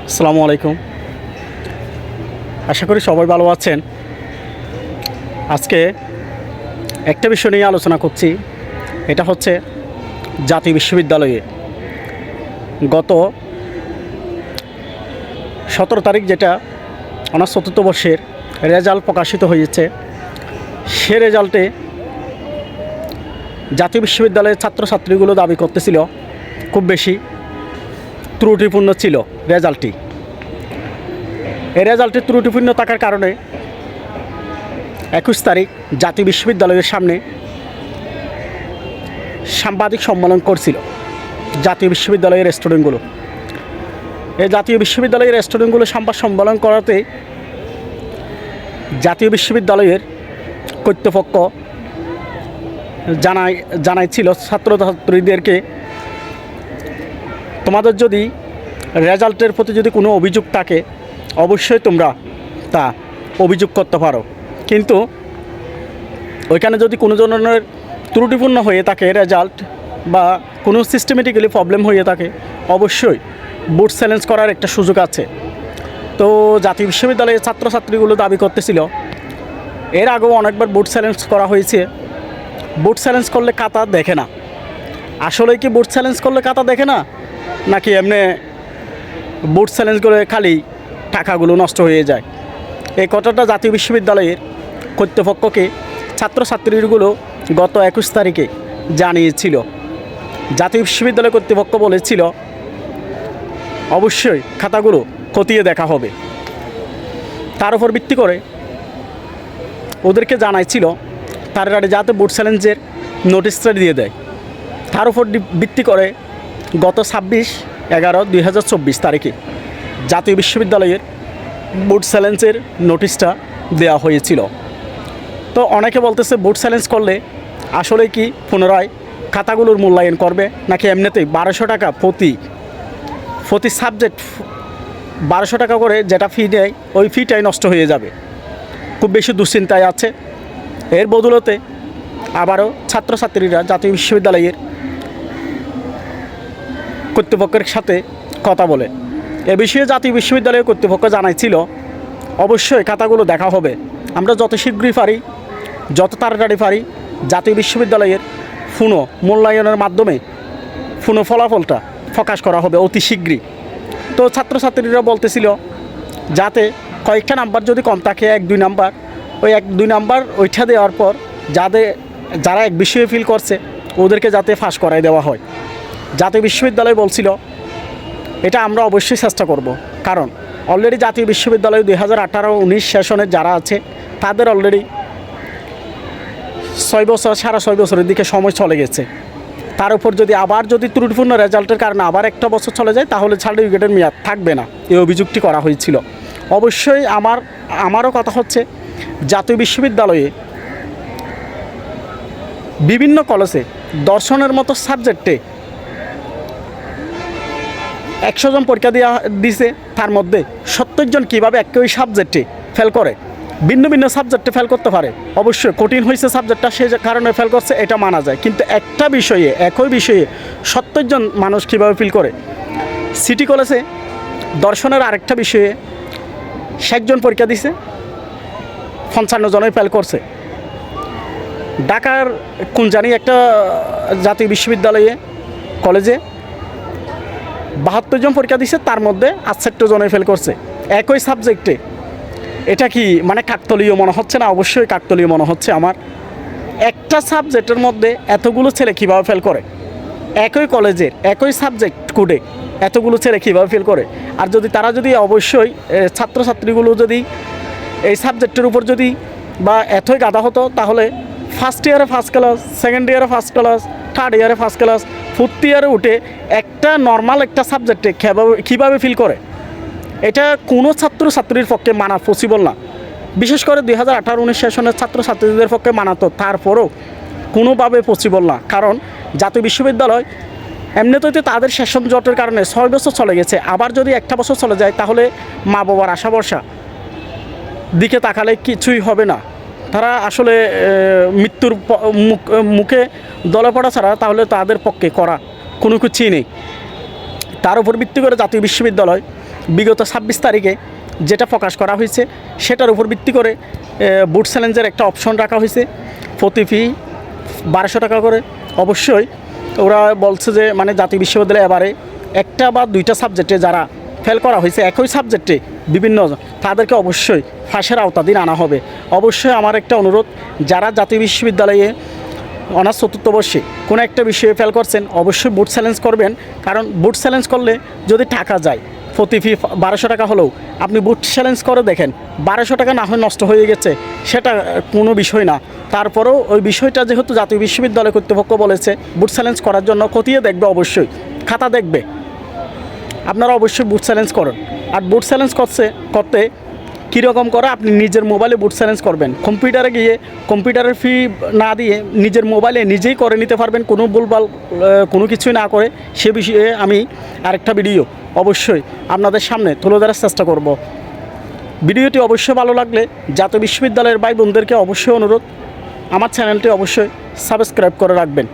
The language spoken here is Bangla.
আসসালামু আলাইকুম। আশা করি সবাই ভালো আছেন। আজকে একটা বিষয় নিয়ে আলোচনা করছি। এটা হচ্ছে জাতীয় বিশ্ববিদ্যালয়ে গত 17 তারিখ যেটা অনার্স চতুর্থ বর্ষের রেজাল্ট প্রকাশিত হয়েছে, সে রেজাল্টে জাতীয় বিশ্ববিদ্যালয়ের ছাত্রছাত্রীগুলো দাবি করতেছিল খুব বেশি ত্রুটিপূর্ণ ছিল রেজাল্টটি। এই রেজাল্টে ত্রুটিপূর্ণ থাকার কারণে 21 তারিখ জাতীয় বিশ্ববিদ্যালয়ের সামনে সাংবাদিক সম্মেলন করছিল জাতীয় বিশ্ববিদ্যালয়ের স্টুডেন্টগুলো। এই জাতীয় বিশ্ববিদ্যালয়ের স্টুডেন্টগুলো সংবাদ সম্মেলন করাতে জাতীয় বিশ্ববিদ্যালয়ের কর্তৃপক্ষ জানাইছিল ছাত্রছাত্রীদেরকে, তোমাদের যদি রেজাল্টের প্রতি যদি কোনো অভিযোগ থাকে অবশ্যই তোমরা তা অভিযোগ করতে পারো, কিন্তু ওইখানে যদি কোনো ধরনের ত্রুটিপূর্ণ হয়ে থাকে রেজাল্ট বা কোনো সিস্টেমেটিক্যালি প্রবলেম হয়ে থাকে অবশ্যই বোর্ড চ্যালেঞ্জ করার একটা সুযোগ আছে। তো জাতীয় বিশ্ববিদ্যালয়ের ছাত্রছাত্রীগুলো দাবি করতেছিল, এর আগেও অনেকবার বোর্ড চ্যালেঞ্জ করা হয়েছে, বোর্ড চ্যালেঞ্জ করলে খাতা দেখে না। আসলে কি বোর্ড চ্যালেঞ্জ করলে খাতা দেখে না, নাকি এমনি বোর্ড চ্যালেঞ্জ করে খালি টাকাগুলো নষ্ট হয়ে যায়? এই কথাটা জাতীয় বিশ্ববিদ্যালয়ের কর্তৃপক্ষকে ছাত্রছাত্রীগুলো গত 21 তারিখে জানিয়েছিল। জাতীয় বিশ্ববিদ্যালয় কর্তৃপক্ষ বলেছিল অবশ্যই খাতাগুলো খতিয়ে দেখা হবে। তার উপর ভিত্তি করে ওদেরকে জানাইছিল তারা যাতে বোর্ড চ্যালেঞ্জের নোটিশটা দিয়ে দেয়। তার উপর ভিত্তি করে গত 26/11/2024 তারিখে জাতীয় বিশ্ববিদ্যালয়ের বোর্ড চ্যালেঞ্জের নোটিশটা দেওয়া হয়েছিল। তো অনেকে বলতেছে বোর্ড চ্যালেঞ্জ করলে আসলে কি পুনরায় খাতাগুলোর মূল্যায়ন করবে, নাকি এমনিতেই 1200 টাকা প্রতি সাবজেক্ট 1200 টাকা করে যেটা ফি দেয় ওই ফিটাই নষ্ট হয়ে যাবে। খুব বেশি দুশ্চিন্তায় আছে। এর বদলতে আবারও ছাত্রছাত্রীরা জাতীয় বিশ্ববিদ্যালয়ের কর্তৃপক্ষের সাথে কথা বলে এ বিষয়ে জাতীয় বিশ্ববিদ্যালয়ের কর্তৃপক্ষ জানাইছিল অবশ্যই খাতাগুলো দেখা হবে। আমরা যত শীঘ্রই পারি, যত তাড়াতাড়ি পারি জাতীয় বিশ্ববিদ্যালয়ের পুনঃ মূল্যায়নের মাধ্যমে পুনঃ ফলাফলটা প্রকাশ করা হবে অতি শীঘ্রই। তো ছাত্রছাত্রীরা বলতেছিল যাতে কয়েকটা নাম্বার যদি কম থাকে 1-2 নাম্বার, ওই 1-2 নাম্বার ওইটা দেওয়ার পর যারা এক বিষয়ে ফিল করছে ওদেরকে যাতে ফাঁস করাই দেওয়া হয়। জাতীয় বিশ্ববিদ্যালয় বলছিল এটা আমরা অবশ্যই চেষ্টা করব, কারণ অলরেডি জাতীয় বিশ্ববিদ্যালয় 2018-19 সেশনের যারা আছে তাদের অলরেডি 6 বছর 6.5 বছরের দিকে সময় চলে গেছে। তার উপর যদি ত্রুটিপূর্ণ রেজাল্টের কারণে আবার একটা বছর চলে যায় তাহলে সার্টিফিকেটের মেয়াদ থাকবে না, এই অভিযোগটি করা হয়েছিল। অবশ্যই আমারও কথা হচ্ছে জাতীয় বিশ্ববিদ্যালয়ে বিভিন্ন কলেজে দর্শনের মতো সাবজেক্টে 100 জন পরীক্ষা দিয়েছে, তার মধ্যে 70 জন কীভাবে একই সাবজেক্টে ফেল করে, ভিন্ন ভিন্ন সাবজেক্টে ফেল করতে পারে। অবশ্যই কঠিন হয়েছে সাবজেক্টটা, সেই কারণে ফেল করছে, এটা মানা যায়। কিন্তু একটা বিষয়ে একই বিষয়ে 70 জন মানুষ কীভাবে ফেল করে? সিটি কলেজে দর্শনের আরেকটা বিষয়ে 60 জন পরীক্ষা দিছে, 55 জনই ফেল করছে। ঢাকার কোন জানি একটা জাতীয় বিশ্ববিদ্যালয়ে কলেজে 72 জন পরীক্ষা দিছে, তার মধ্যে 68 জনই ফেল করছে একই সাবজেক্টে। এটা কি মানে কাকতালীয় মনে হচ্ছে না? অবশ্যই কাকতালীয় মনে হচ্ছে আমার। একটা সাবজেক্টের মধ্যে এতগুলো ছেলে কীভাবে ফেল করে? একই কলেজের একই সাবজেক্ট কোডে এতগুলো ছেলে কীভাবে ফেল করে? আর তারা যদি অবশ্যই ছাত্রছাত্রীগুলো যদি এই সাবজেক্টের উপর যদি বা এতই গাদা হতো, তাহলে ফার্স্ট ইয়ারে ফার্স্ট ক্লাস, সেকেন্ড ইয়ারে ফার্স্ট ক্লাস, থার্ড ইয়ারে ফার্স্ট ক্লাস, ফোর্থ ইয়ারে উঠে একটা নর্মাল একটা সাবজেক্টে কীভাবে ফিল করে? এটা কোনো ছাত্রছাত্রীর পক্ষে মানা পসিবল না। বিশেষ করে 2018-19 সেশনের ছাত্রছাত্রীদের পক্ষে মানা তো তারপরও কোনোভাবে পসিবল না, কারণ জাতীয় বিশ্ববিদ্যালয় এমনিতেই তাদের সেশন জটের কারণে 6 বছর চলে গেছে। আবার যদি একটা বছর চলে যায় তাহলে মা বাবার আশা ভরসা দিকে তাকালে কিছুই হবে না। তারা আসলে মৃত্যুর মুখে দলে পড়া ছাড়া তাহলে তাদের পক্ষে করা কোনো কিছুই নেই। তার উপর ভিত্তি করে জাতীয় বিশ্ববিদ্যালয় বিগত 26 তারিখে যেটা প্রকাশ করা হয়েছে সেটার উপর ভিত্তি করে বুট চ্যালেঞ্জের একটা অপশন রাখা হয়েছে, প্রতি ফি 1200 টাকা করে। অবশ্যই ওরা বলছে যে মানে জাতীয় বিশ্ববিদ্যালয়ে এবারে একটা বা দুইটা সাবজেক্টে যারা ফেল করা হয়েছে একই সাবজেক্টে বিভিন্ন, তাদেরকে অবশ্যই ফাঁসের আওতাধীন আনা হবে। অবশ্যই আমার একটা অনুরোধ, যারা জাতীয় বিশ্ববিদ্যালয়ে অনার্স চতুর্থ বর্ষে কোনো একটা বিষয়ে ফেল করছেন অবশ্যই বুট চ্যালেঞ্জ করবেন। কারণ বুট চ্যালেঞ্জ করলে যদি টাকা যায়, প্রতি ফি 1200 টাকা হলেও আপনি বুট চ্যালেঞ্জ করে দেখেন, 1200 টাকা না হয় নষ্ট হয়ে গেছে, সেটা কোনো বিষয় না। তারপরেও ওই বিষয়টা যেহেতু জাতীয় বিশ্ববিদ্যালয় কর্তৃপক্ষ বলেছে বুট চ্যালেঞ্জ করার জন্য, খতিয়ে দেখবে, অবশ্যই খাতা দেখবে। আপনারা অবশ্যই বুট চ্যালেঞ্জ করুন। আর বুট চ্যালেঞ্জ করতে কীরকম করে, আপনি নিজের মোবাইলে বুট চ্যালেঞ্জ করবেন, কম্পিউটারে গিয়ে কম্পিউটারের ফি না দিয়ে নিজের মোবাইলে নিজেই করে নিতে পারবেন, কোনো ভুলভাল কোনো কিছুই না করে। সে বিষয়ে আমি আরেকটা ভিডিও অবশ্যই আপনাদের সামনে তুলে ধরার চেষ্টা করব। ভিডিওটি অবশ্যই ভালো লাগলে জাতীয় বিশ্ববিদ্যালয়ের ভাই বোনদেরকে অবশ্যই অনুরোধ, আমার চ্যানেলটি অবশ্যই সাবস্ক্রাইব করে রাখবেন।